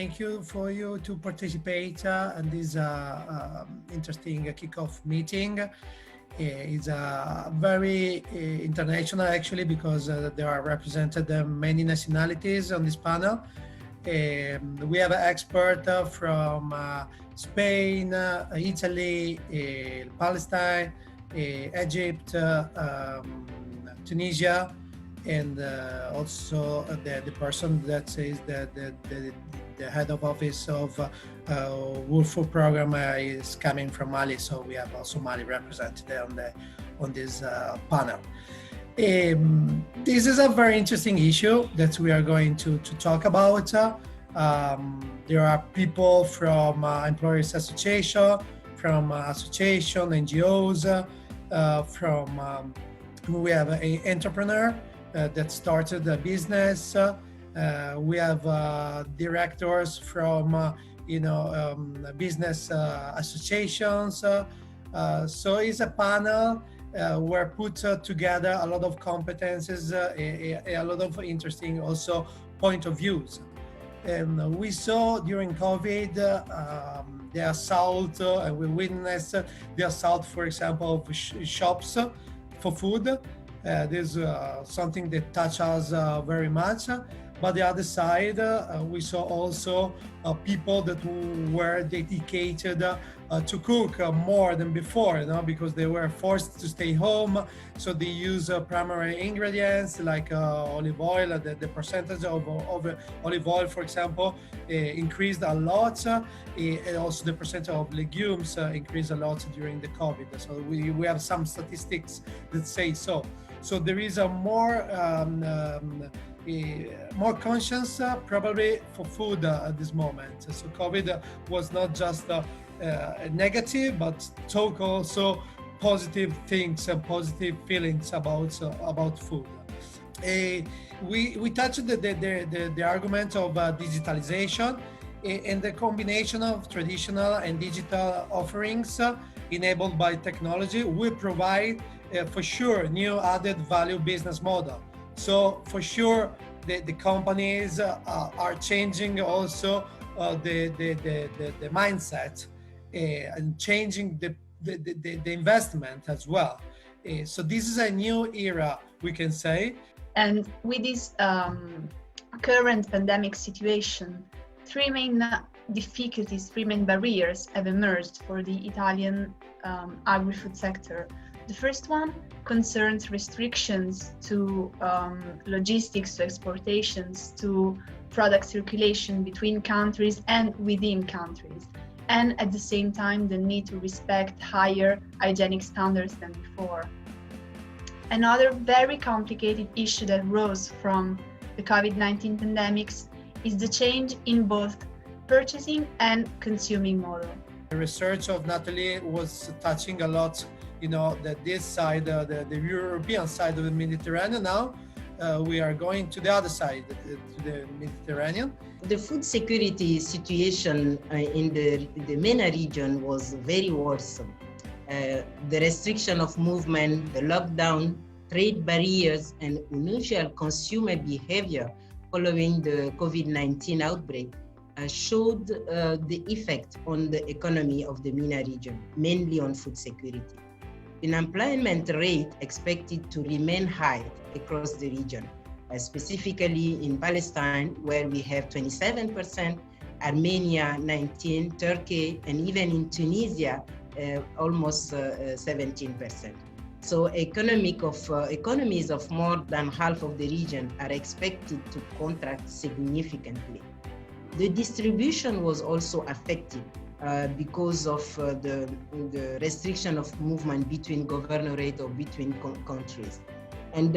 Thank you for you to participate in this interesting kickoff meeting. It's very international actually because there are represented many nationalities on this panel. We have an expert from Spain, Italy, Palestine, Egypt, Tunisia, and also the person that is the head of office of World Food Program is coming from Mali, so we have also Mali represented on this panel. This is a very interesting issue that we are going to talk about. There are people from Employers Association, from association, NGOs, we have an entrepreneur that started a business. We have directors from business associations. So it's a panel where put together a lot of competences, a lot of interesting also point of views. And we saw during COVID the assault, and we witnessed the assault, for example, of shops for food. This is something that touches us very much. But the other side, we saw also people that were dedicated to cook more than before, because they were forced to stay home. So they use primary ingredients like olive oil. The percentage of olive oil, for example, increased a lot. And also the percentage of legumes increased a lot during the COVID. So we have some statistics that say so. So there is a more conscience probably for food at this moment. So COVID was not just negative, but talk also positive things and positive feelings about food. We touched the argument of digitalization and the combination of traditional and digital offerings enabled by technology will provide for sure new added value business model. So for sure the companies are changing also the mindset and changing the investment as well. So this is a new era, we can say. And with this current pandemic situation, three main difficulties, three main barriers have emerged for the Italian agri-food sector. The first one concerns restrictions to logistics, to exportations, to product circulation between countries and within countries, and at the same time the need to respect higher hygienic standards than before. Another very complicated issue that rose from the COVID-19 pandemics is the change in both purchasing and consuming model. The research of Natalie was touching a lot that this side, the European side of the Mediterranean. Now we are going to the other side, to the Mediterranean. The food security situation in the MENA region was very worrisome. The restriction of movement, the lockdown, trade barriers, and unusual consumer behavior following the COVID-19 outbreak showed the effect on the economy of the MENA region, mainly on food security. Unemployment rate expected to remain high across the region, specifically in Palestine, where we have 27%, Armenia 19%, Turkey, and even in Tunisia, almost 17%. So economies of more than half of the region are expected to contract significantly. The distribution was also affected because of the restriction of movement between governorate or between countries. And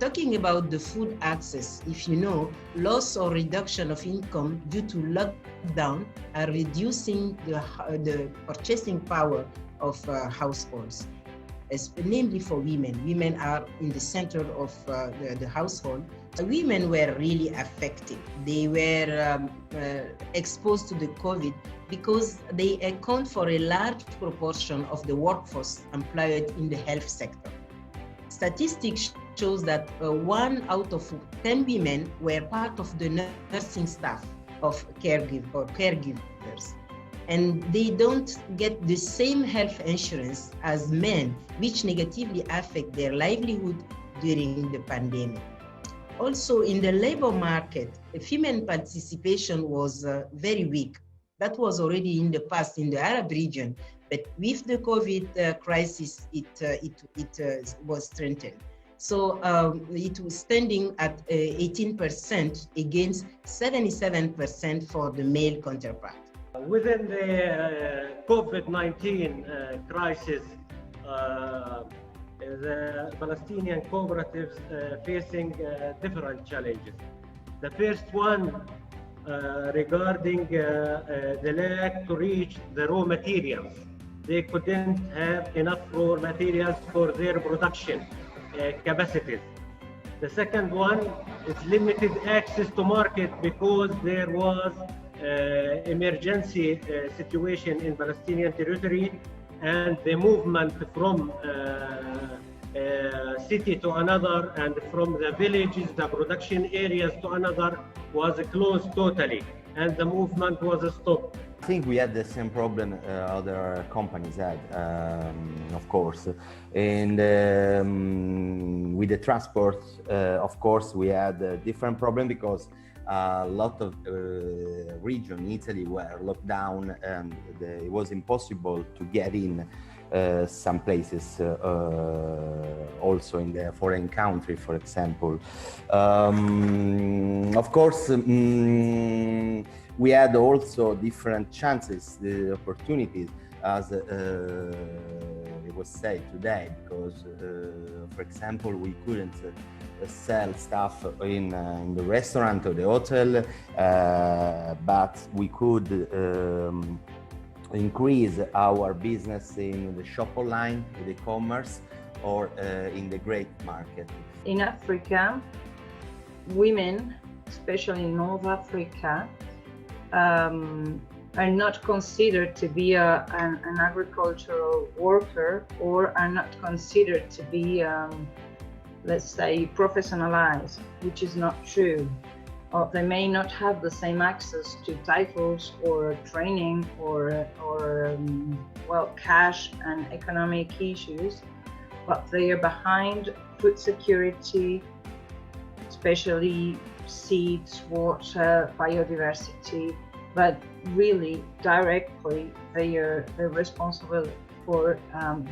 talking about the food access, if you know, loss or reduction of income due to lockdown are reducing the purchasing power of households, namely for women. Women are in the center of the household. Women were really affected. They were exposed to the COVID because they account for a large proportion of the workforce employed in the health sector. Statistics shows that 1 out of 10 women were part of the nursing staff of caregivers. And they don't get the same health insurance as men, which negatively affect their livelihood during the pandemic. Also, in the labor market, female participation was very weak. That was already in the past in the Arab region, but with the COVID crisis, it was strengthened. So it was standing at 18% against 77% for the male counterpart. Within the COVID-19 crisis, the Palestinian cooperatives facing different challenges. The first one regarding the lack to reach the raw materials. They couldn't have enough raw materials for their production capacities. The second one is limited access to market because there was emergency situation in Palestinian territory, and the movement from city to another and from the villages, the production areas to another was closed totally, and the movement was stopped. I think we had the same problem other companies had, of course. And with the transport, of course, we had a different problem because a lot of regions in Italy were locked down, and it was impossible to get in some places, also in the foreign country, for example. Of course, we had also different chances, the opportunities, as it was said today, because, for example, we couldn't sell stuff in the restaurant or the hotel, but we could increase our business in the shop online, with e-commerce, or in the great market. In Africa, women, especially in North Africa, are not considered to be an agricultural worker, or are not considered to be, let's say, professionalized, which is not true. Or they may not have the same access to titles or training or well, cash and economic issues, but they are behind food security, especially seeds, water, biodiversity, but really directly they're responsible for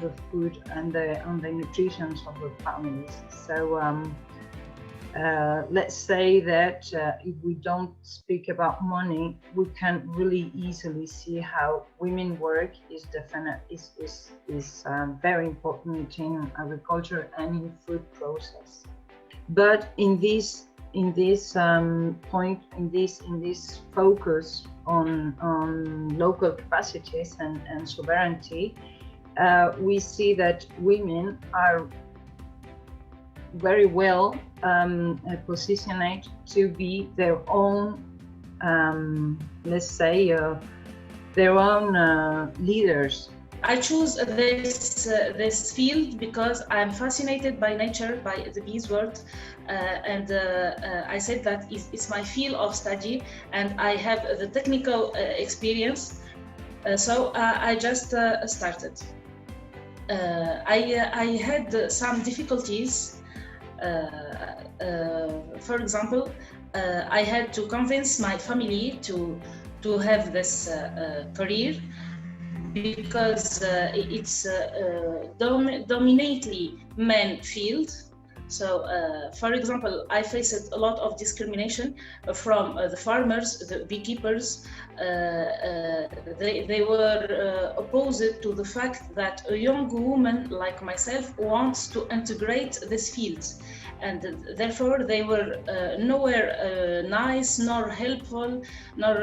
the food and the nutrition of the families. So let's say that if we don't speak about money, we can really easily see how women work is very important in agriculture and in food process. But in this focus on local capacities and sovereignty, we see that women are very well positioned to be their own, let's say, their own leaders. I choose this field because I'm fascinated by nature, by the bees world, and I said that it's my field of study, and I have the technical experience, so I just started. I had some difficulties. For example, I had to convince my family to have this career, because it's dominantly men field. So, for example, I faced a lot of discrimination from the farmers, the beekeepers. They were opposed to the fact that a young woman like myself wants to integrate this field, and therefore they were nowhere nice nor helpful, nor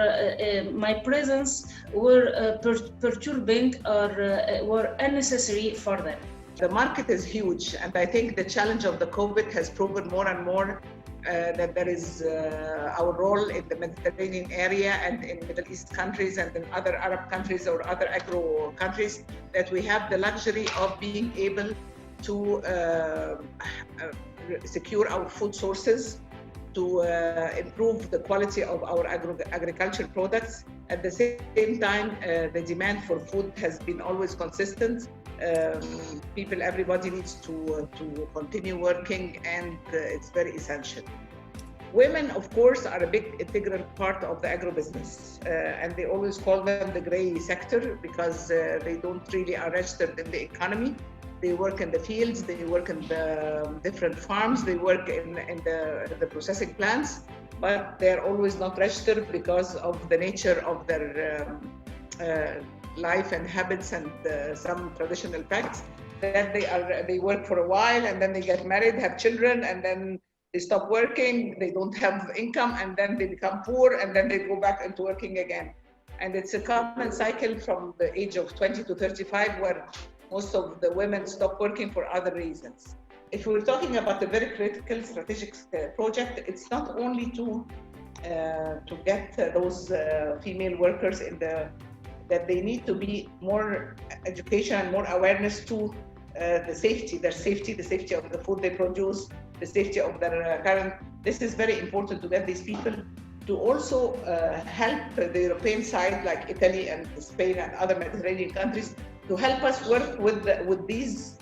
my presence were perturbing or were unnecessary for them. The market is huge, and I think the challenge of the COVID has proven more and more that there is our role in the Mediterranean area and in Middle East countries and in other Arab countries or other agro countries, that we have the luxury of being able to secure our food sources to improve the quality of our agricultural products. At the same time, the demand for food has been always consistent. Everybody needs to continue working, and it's very essential. Women, of course, are a big integral part of the agribusiness, and they always call them the gray sector because they don't really are registered in the economy. They work in the fields, they work in the different farms, they work in the processing plants, but they're always not registered because of the nature of their life and habits and some traditional facts. That they work for a while and then they get married, have children, and then they stop working, they don't have income, and then they become poor, and then they go back into working again. And it's a common cycle from the age of 20 to 35 where most of the women stop working for other reasons. If we're talking about a very critical strategic project, it's not only to get those female workers that they need to be more education and more awareness to the safety of the food they produce, the safety of their current. This is very important to get these people to also help the European side, like Italy and Spain and other Mediterranean countries, to help us work with these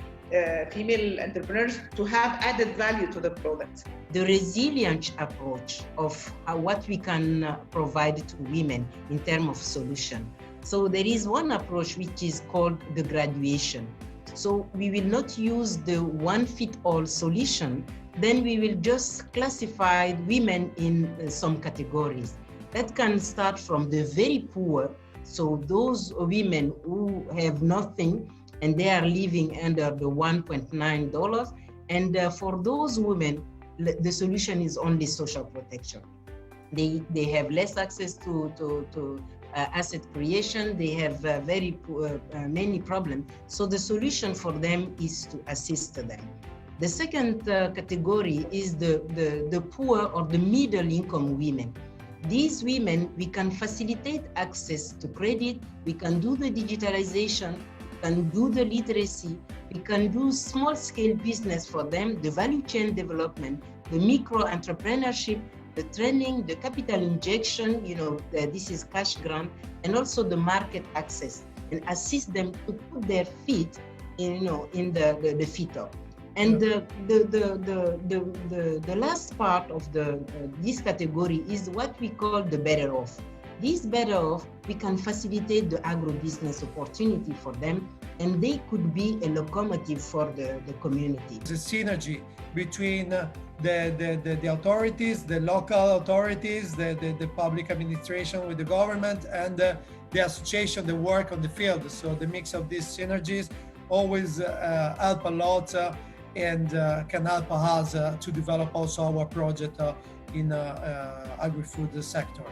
female entrepreneurs to have added value to the product. The resilient approach of what we can provide to women in terms of solution. So there is one approach which is called the graduation. So we will not use the one-fit-all solution, then we will just classify women in some categories. That can start from the very poor, so those women who have nothing and they are living under the $1.9, and for those women, the solution is only social protection. They have less access to asset creation, they have very many problems. So the solution for them is to assist them. The second category is the poor or the middle income women. These women, we can facilitate access to credit, we can do the digitalization, we can do the literacy, we can do small scale business for them, the value chain development, the micro entrepreneurship, the training, the capital injection, this is cash grant, and also the market access, and assist them to put their feet, in the feet up. And the last part of this category is what we call the better off. This better off, we can facilitate the agro-business opportunity for them, and they could be a locomotive for the community. The synergy between the authorities, the local authorities, the public administration with the government, and the association that work on the field. So the mix of these synergies always help a lot and can help us to develop also our project in agri-food sector.